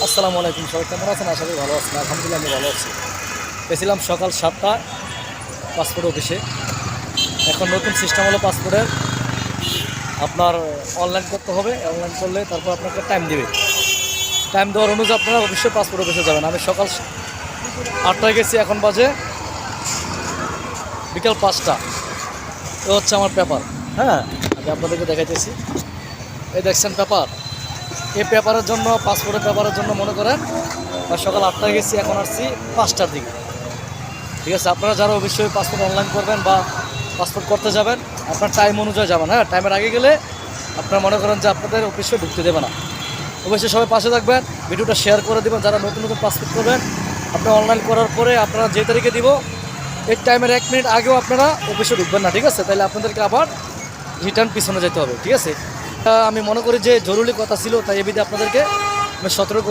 আসসালামু আলাইকুম, সবাই কেমন আছেন? আশা করি ভালো আছেন। আলহামদুলিল্লাহ আমি ভালো আছি। গেছিলাম সকাল 7টায় পাসপোর্ট অফিসে। এখন নতুন সিস্টেম হলো পাসপোর্টের, আপনার অনলাইন করতে হবে। অনলাইন করলে তারপর আপনাকে টাইম দেবে। টাইম দেওয়ার অনুযায়ী আপনারা অবশ্যই পাসপোর্ট অফিসে যাবেন। আমি সকাল 8টায় গেছি, এখন বাজে বিকাল 5টা। তো হচ্ছে আমার পেপার। হ্যাঁ, আমি আপনাদেরকে দেখাইতেছি। এই দেখছেন পেপার। এই পেপারের জন্য, পাসপোর্টের পেপারের জন্য মনে করেন সকাল 8টায় গেছি, এখন আসছি 5টার দিকে। ঠিক আছে, আপনারা যারা অবশ্যই পাসপোর্ট অনলাইন করবেন বা পাসপোর্ট করতে যাবেন, আপনার টাইম অনুযায়ী যাবেন। হ্যাঁ, টাইমের আগে গেলে আপনারা মনে করেন যে আপনাদের অফিসে ঢুকতে দেবে না। অবশ্যই সবাই পাশে থাকবেন, ভিডিওটা শেয়ার করে দেবেন। যারা নতুন নতুন পাসপোর্ট করবেন, আপনারা অনলাইন করার পরে আপনারা যে তারিখে দিব এই টাইমের 1 মিনিট আগেও আপনারা অফিসে ঢুকবেন না। ঠিক আছে, তাহলে আপনাদেরকে আবার রিটার্ন পিছনে যেতে হবে। ঠিক আছে, আমি মনে করি যে জরুরি কথা ছিল, তাই এবিধে আপনাদেরকে আমি সতর্ক